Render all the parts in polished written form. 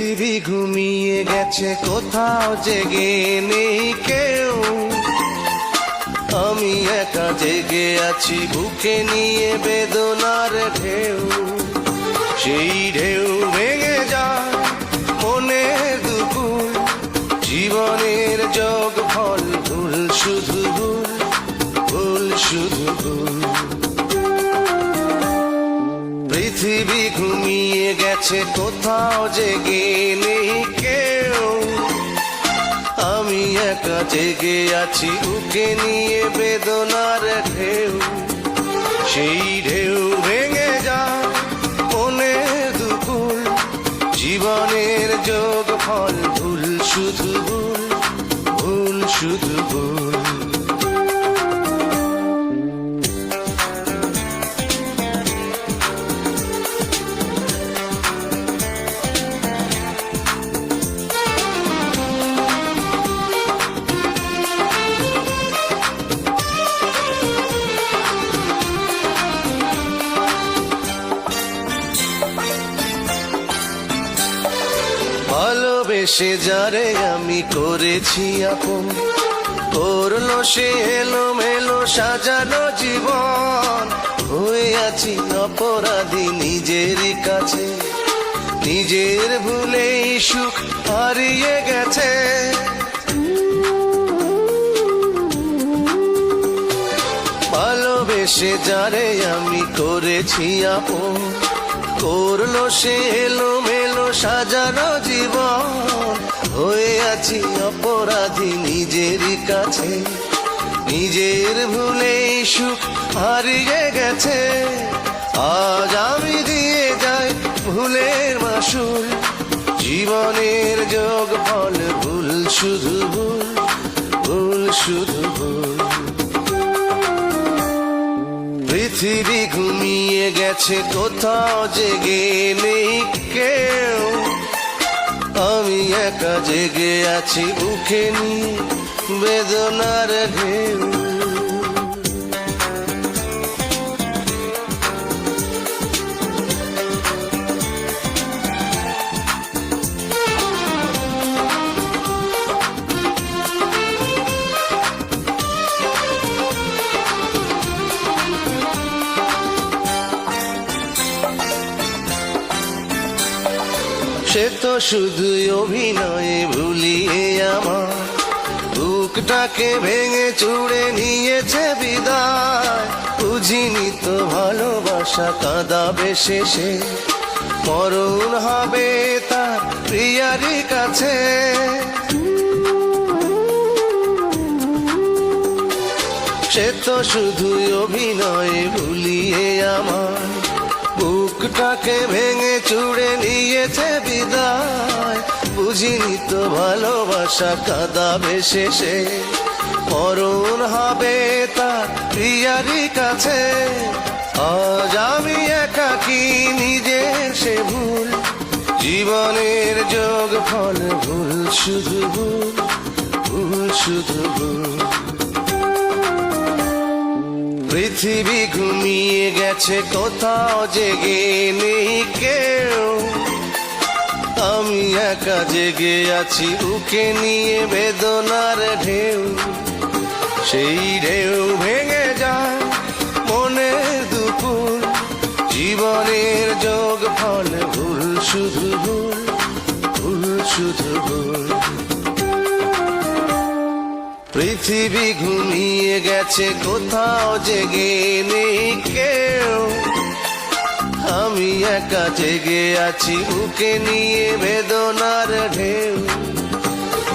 পৃথিবী ঘুমিয়ে গেছে, কোথাও জেগে নেই কেউ। আমি একা জেগে আছি, বুকে নিয়ে বেদনার ঢেউ। সেই ঢেউ ভেঙে যায় মনের দুপুর, জীবনের যোগ ফল, ভুল শুধু ভুল, ভুল শুধু ভুল। পৃথিবী ঘুমিয়ে গেছে, কোথাও জেগে নেই কেউ। আমি একা জেগে আছি, বুকে নিয়ে বেদনার ঢেউ। সেই ঢেউ ভেঙে যায় মনের দুপুর, জীবনের যোগ ফল, ভুল শুধু ভুল, ভুল শুধু ভুল। ভালোবেসে যারে আমি করেছি আপন, করলো সে এলোমেলো সাজানো জীবন। হয়ে আছি অপরাধী নিজেরই কাছে, নিজের ভুলেই সুখ হারিয়ে গেছে। ভালোবেসে যারে আমি করেছি আপন, করলো সে এলোমেলো সাজানো জীবন। হয়ে আছি অপরাধী নিজেরই কাছে, নিজের ভুলেই সুখ হারিয়ে গেছে। আজ আমি দিয়ে যাই ভুলের মাসুল, জীবনের যোগ ফল, ভুল শুধু ভুল, ভুল শুধু ভুল। পৃথিবী ঘুমিয়ে গেছে, কোথাও জেগে নেই কেউ। আমি একা জেগে আছি, বুকে নিয়ে বেদনার ঢেউ। সে তো শুধুই অভিনয়ে ভুলিয়ে আমার বুকটাকে ভেঙে চুড়ে নিয়েছে বিদায়। বুঝিনি তো ভালোবাসা কাঁদাবে শেষে, মরণ হবে তার প্রিয়ারই কাছে। সে তো শুধুই অভিনয়ে ভুলিয়ে আমার বুকটাকে ভেঙে চুড়ে নিয়েছে বিদায়। বুঝিনি তো ভালোবাসা কাঁদাবে শেষে, মরণ হবে তার প্রিয়ারই কাছে। আজ আমি একাকী নিজের সে ভুল, জীবনের যোগ ফল, ভুল শুধু ভুল, ভুল শুধু ভুল। পৃথিবী ঘুমিয়ে গেছে, কোথাও জেগে নেই কেউ। আমি একা জেগে আছি, বুকে নিয়ে বেদনার ঢেউ। সেই ঢেউ ভেঙে যায় মনের দুপুর, জীবনের যোগ ফল, ভুল শুধু ভুল, ভুল শুধু ভুল। পৃথিবী ঘুমিয়ে গেছে, কোথাও জেগে নেই কেউ। আমি একা জেগে আছি, বুকে নিয়ে বেদনার ঢেউ।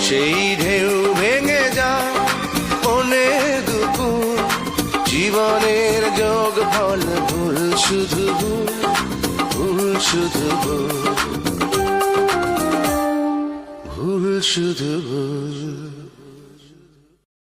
সেই ঢেউ ভেঙে যায় মনের দুপুর, জীবনের যোগ ফল, ভুল শুধু ভুল, ভুল শুধু ভুল, ভুল শুধু ভুল।